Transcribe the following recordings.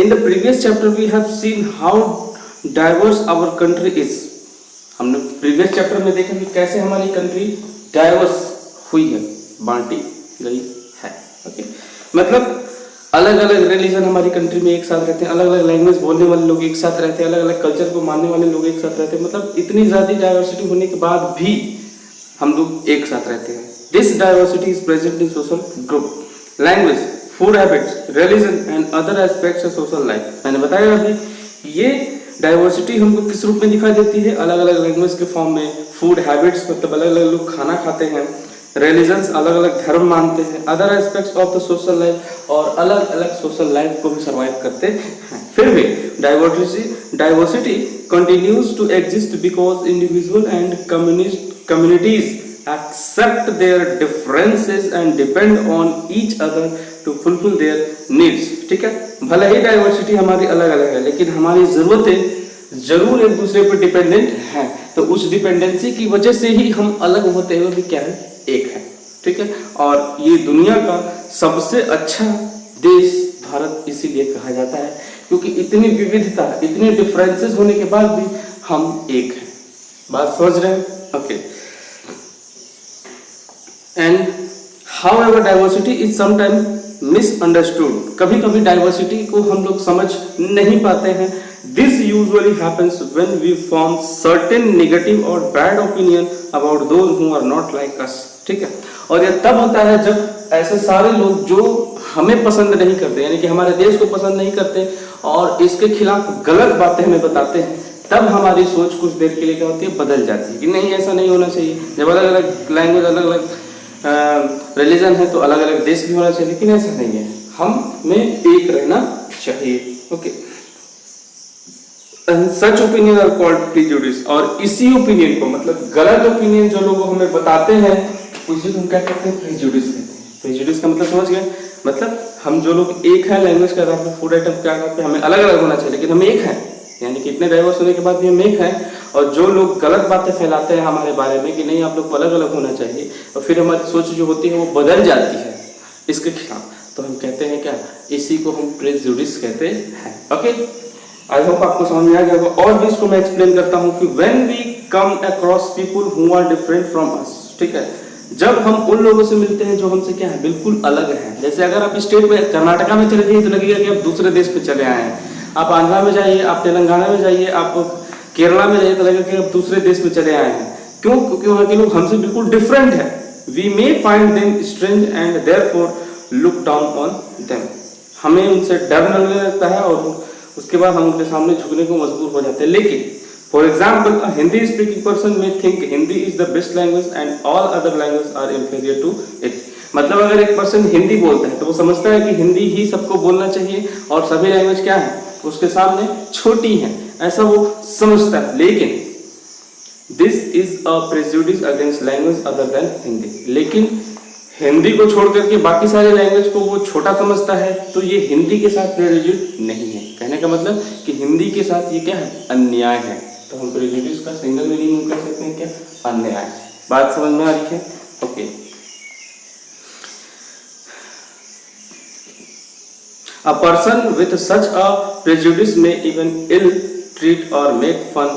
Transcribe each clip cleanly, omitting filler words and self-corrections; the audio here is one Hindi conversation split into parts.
In the previous chapter we have seen how diverse our country is. हमने प्रीवियस चैप्टर में देखा कि कैसे हमारी कंट्री डाइवर्स हुई है, बांटी गई है. ओके, मतलब अलग अलग रिलीजन हमारी कंट्री में एक साथ रहते हैं, अलग अलग लैंग्वेज बोलने वाले लोग एक साथ रहते हैं, अलग अलग कल्चर को मानने वाले लोग एक साथ रहते हैं. मतलब इतनी ज़्यादा डाइवर्सिटी होने के बाद भी हम लोग एक साथ रहते हैं. This diversity is present in social group, language, food habits, religion and other aspects of social life. मैंने बताया अभी ये डाइवर्सिटी हमको किस रूप में दिखाई देती है, अलग अलग लैंग्वेज के फॉर्म में, फूड हैबिट्स मतलब अलग अलग लोग खाना खाते हैं, रिलीजन्स अलग अलग धर्म मानते हैं, other aspects of the social life और अलग अलग सोशल लाइफ को भी सर्वाइव करते हैं. फिर भी diversity continues to exist because individual and communities accept their differences and depend on each other to fulfill their needs. ठीक है, भले ही डाइवर्सिटी हमारी अलग अलग है लेकिन हमारी जरूरतें जरूर एक दूसरे पर डिपेंडेंट हैं. तो उस डिपेंडेंसी की वजह से ही हम अलग होते हुए भी क्या है, एक है. ठीक है, और ये दुनिया का सबसे अच्छा देश भारत इसीलिए कहा जाता है क्योंकि इतनी विविधता, इतने डिफरेंसेस होने के बाद भी हम एक हैं. बात समझ रहे हैं? Okay. And however diversity is sometimes misunderstood. कभी कभी डाइवर्सिटी को हम लोग समझ नहीं पाते हैं. This usually happens when we form certain negative or bad opinion about those who are not like us. ठीक है, और यह तब होता है जब ऐसे सारे लोग जो हमें पसंद नहीं करते, यानी कि हमारे देश को पसंद नहीं करते और इसके खिलाफ गलत बातें हमें बताते हैं, तब हमारी सोच कुछ देर के लिए क्या होती है, बदल जाती है कि नहीं ऐसा नहीं होना चाहिए. जब अलग अलग लैंग्वेज, अलग अलग रिलीजन है तो अलग अलग देश भी होना चाहिए, लेकिन ऐसा नहीं है, हमें एक रहना चाहिए. Okay, such opinion are called prejudice. और इसी ओपिनियन को, मतलब गलत ओपिनियन जो लोग हमें बताते हैं उसी को हम क्या कहते हैं, प्रेजुडिस कहते हैं. प्रेजुडिस का मतलब समझ गए, मतलब हम जो लोग एक हैं लैंग्वेज के आधार पर, फूड आइटम के आधार पर हमें अलग अलग होना चाहिए लेकिन हम एक हैं, यानी कि इतने डाइवर्स होने के बाद भी हम एक हैं. और जो लोग गलत बातें फैलाते हैं हमारे बारे में कि नहीं आप लोग को अलग अलग होना चाहिए, और फिर हमारी सोच जो होती है वो बदल जाती है इसके खिलाफ, तो हम कहते हैं क्या, इसी को हम प्रेजुडिस कहते हैं. ओके, आई होप आपको समझ में आ गया होगा. और भी इसको मैं एक्सप्लेन करता हूँ कि when we come across people who are different from us. ठीक है, जब हम उन लोगों से मिलते हैं जो हमसे क्या है, बिल्कुल अलग है. जैसे अगर आप स्टेट में कर्नाटका में चले जाइए तो लगेगा कि आप दूसरे देश पे चले आए हैं. आप आंध्रा में जाइए, आप तेलंगाना में जाइए, आप केरला में जाइए तो लगेगा कि आप दूसरे देश में चले आए हैं. क्यों? क्योंकि वहाँ के लोग हमसे बिल्कुल डिफरेंट है. We may find them strange and therefore look down on them. हमें उनसे डर लगने लगता है और उसके बाद हम उनके सामने झुकने को मजबूर हो जाते हैं. लेकिन for example, a Hindi speaking person may think Hindi is the best language and all other language are inferior to it. मतलब अगर एक पर्सन हिंदी बोलता है तो वो समझता है कि हिंदी ही सबको बोलना चाहिए और सभी लैंग्वेज क्या है, उसके सामने छोटी है, ऐसा वो समझता है. लेकिन this is a prejudice against language other than Hindi. लेकिन हिंदी को छोड़ करके बाकी सारे लैंग्वेज को वो छोटा समझता है, तो ये हिंदी के साथ प्रेजुडिस नहीं है. कहने का मतलब कि हिंदी के साथ ये क्या है, अन्याय है. तो हम प्रेजुडिस का सिंगल मीनिंग कर सकते हैं क्या, अन्याय. बात समझ में आ रही है? Okay. A person with such a prejudice may even ill treat or make fun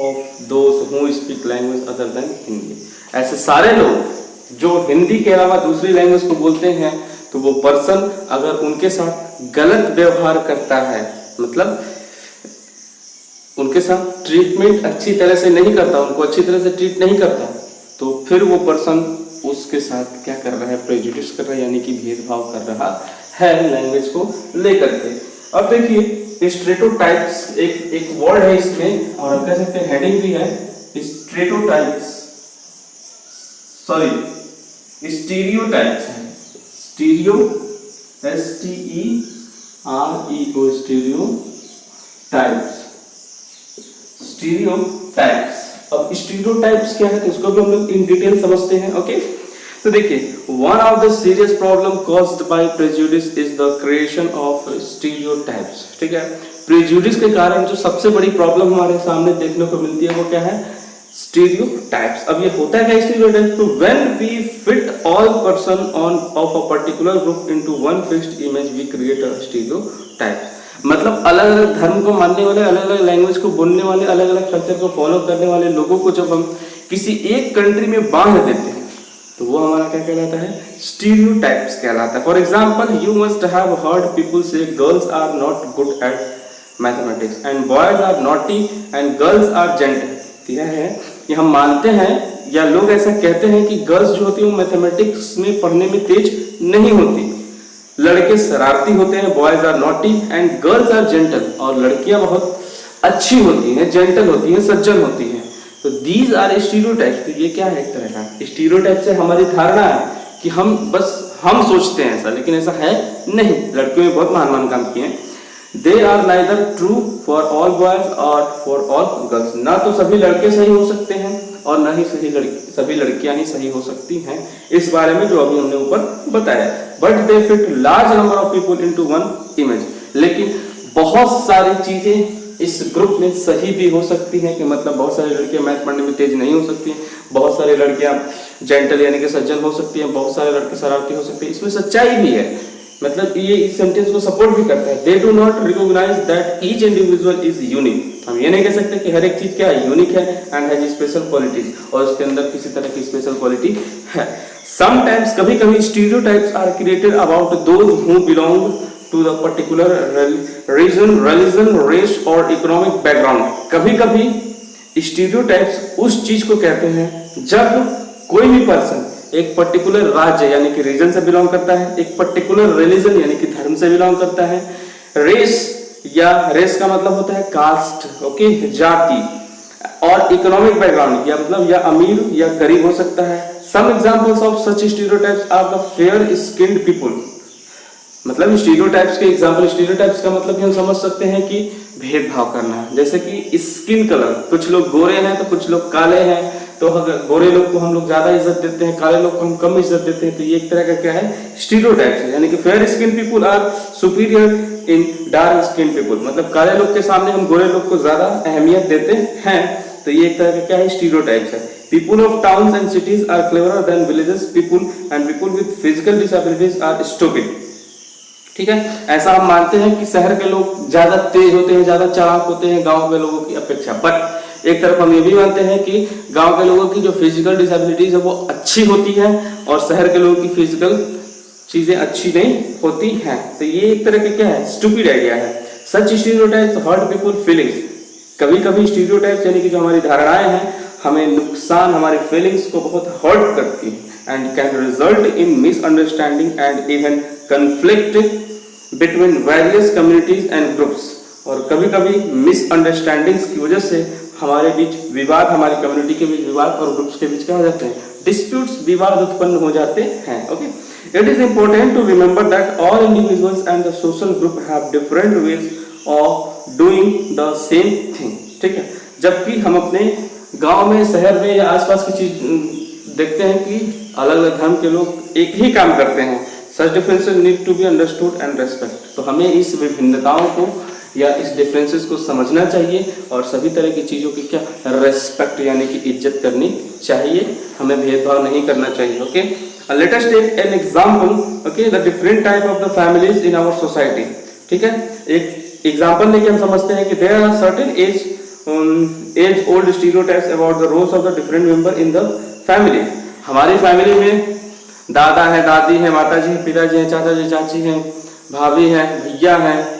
of those who speak language other than Hindi. ऐसे सारे लोग जो हिंदी के अलावा दूसरी लैंग्वेज को बोलते हैं, तो वो पर्सन अगर उनके साथ गलत व्यवहार करता है, मतलब उनके साथ ट्रीटमेंट अच्छी तरह से नहीं करता, उनको अच्छी तरह से ट्रीट नहीं करता, तो फिर वो पर्सन उसके साथ क्या कर रहा है, प्रेजुडिस कर रहा है, यानी कि भेदभाव कर रहा है लैंग्वेज को लेकर के. अब देखिए स्टेरियोटाइप्स एक वर्ड है इसमें, और कह सकते हैं हेडिंग भी है, स्टेरियोटाइप्स, सॉरी स्टीरियोटाइप्स है. Stereo, STEREO, stereotypes. स्टीरियोटाइप्स. अब स्टीरियोटाइप्स क्या है तो इसको भी हम लोग इन डिटेल समझते हैं. ओके, तो देखिए, one of the serious problem caused by prejudice is the creation of stereotypes. ठीक है, प्रेजुडिस के कारण जो सबसे बड़ी प्रॉब्लम हमारे सामने देखने को मिलती है वो क्या है, स्टीरियोटाइप्स. अब ये होता है क्या स्टीरियोटाइप्स? तो when we fit all person on of a particular group into one fixed image we create a stereotype. मतलब अलग अलग धर्म को मानने वाले, अलग अलग लैंग्वेज को बोलने वाले, अलग अलग कल्चर को फॉलो करने वाले लोगों को जब हम किसी एक कंट्री में बांध देते हैं तो वो हमारा क्या कहलाता है, स्टीरियोटाइप्स कहलाता है। For example, you must have heard people say girls are not good at mathematics and boys are naughty and girls are gentle. यह है कि हम मानते हैं या लोग ऐसा कहते हैं कि गर्ल्स जो होती है वो मैथमेटिक्स में पढ़ने में तेज नहीं होती, लड़के शरारती होते हैं, boys are naughty and girls are gentle, और लड़कियां बहुत अच्छी होती हैं, जेंटल होती हैं, सज्जन होती हैं। तो दीज आर स्टीरियोटाइप्स। तो ये क्या है, एक तरह का स्टीरियोटाइप से हमारी धारणा है कि हम सोचते हैं ऐसा, लेकिन ऐसा है नहीं। लड़कियों में बहुत महान महान काम किए हैं। They are neither true for all boys और फॉर ऑल गर्ल्स। ना तो सभी लड़के सही हो सकते हैं और ना ही सभी लड़कियां ही सही हो सकती हैं, इस बारे में जो अभी हमने ऊपर बताया। But they fit large number of people into one image. लेकिन बहुत सारी चीजें इस ग्रुप में सही भी हो सकती हैं, कि मतलब बहुत सारी लड़कियां मैथ पढ़ने में तेज नहीं हो सकती हैं, बहुत सारी लड़कियां जेंटल यानी कि सज्जन हो सकती हैं, बहुत सारे लड़के शरारती हो सकते हैं। इसमें सच्चाई भी है, मतलब ये इस सेंटेंस को सपोर्ट भी करता है। They do not recognise that each individual is unique. हम ये नहीं कह सकते कि हर एक चीज क्या है, यूनिक है एंड हैज स्पेशल क्वालिटीज, और उसके अंदर किसी तरह की स्पेशल क्वालिटी है। समटाइम्स, कभी कभी stereotypes are created about those who belong to the particular region, religion, race और इकोनॉमिक बैकग्राउंड। कभी कभी स्टीरियोटाइप्स उस चीज को कहते हैं जब कोई भी पर्सन एक पर्टिकुलर राज्य यानी कि रीजन से बिलोंग करता है, एक पर्टिकुलर रिलीजन यानी कि धर्म से बिलोंग करता है, रेस का मतलब होता है कास्ट, ओके, जाति, और इकोनॉमिक बैकग्राउंड या मतलब या अमीर या गरीब हो सकता है। Some examples of such stereotypes are the fair skinned people. मतलब स्टीरियोटाइप्स के एग्जांपल, स्टीरियोटाइप्स का मतलब हम समझ सकते हैं कि भेदभाव करना, जैसे कि स्किन कलर, कुछ लोग गोरे हैं तो कुछ लोग काले हैं, तो गोरे लोग को हम लोग ज्यादा इज्जत देते हैं, काले लोग को हम कम इज्जत देते हैं। तो ये एक तरह का क्या है, स्टीरियोटाइप्स है। यानी कि fair skin people are superior in dark skin people, मतलब काले लोग के सामने हम गोरे लोग को ज्यादा अहमियत देते हैं। तो ये एक तरह का क्या है, स्टीरियोटाइप्स है। People of towns and cities are cleverer than villages people and people with physical disabilities are stupid. ठीक है, ऐसा हम मानते हैं कि शहर के लोग ज्यादा तेज होते हैं, ज्यादा चालाक होते हैं गांव के लोगों की अपेक्षा। बट एक तरफ हम ये भी मानते हैं कि गांव के लोगों की जो फिजिकल डिसेबिलिटीज है वो अच्छी होती है और शहर के लोगों की फिजिकल चीजें अच्छी नहीं होती हैं। तो ये एक तरह का क्या है, स्टूपिड आइडिया है। सच स्टीरियोटाइप्स हर्ट पीपल फीलिंग्स। कभी कभी स्टीरियोटाइप्स यानी कि जो हमारी धारणाएं हैं हमें नुकसान, हमारी फीलिंग्स को बहुत हर्ट करती है and can result in misunderstanding and even conflict between various communities and groups. और कभी कभी मिसअंडरस्टैंडिंग्स की वजह से हमारे बीच विवाद, हमारी कम्युनिटी के बीच विवाद और ग्रुप्स के बीच क्या हो जाते हैं, डिस्प्यूट्स, विवाद उत्पन्न हो जाते हैं। Okay, it is important to remember that all individuals and the social group have different ways of doing the same thing. ठीक है, जबकि हम अपने गांव में, शहर में या आसपास की चीज देखते हैं कि अलग अलग धर्म के लोग एक ही काम करते हैं। Such differences need to be understood and respect। तो हमें इस विभिन्नताओं को या इस डिफरेंसेस को समझना चाहिए और सभी तरह की चीज़ों की क्या, रेस्पेक्ट यानी कि इज्जत करनी चाहिए, हमें भेदभाव नहीं करना चाहिए। Okay, let us take an example. Okay, the different type of the families in our society. ठीक है, एक एग्जांपल लेके हम समझते हैं कि there are certain age old stereotypes about the roles of the different member in the family. हमारी फैमिली में दादा है, दादी है, माता जी है, पिताजी है, चाचा जी, चाची हैं, भाभी हैं, भैया हैं,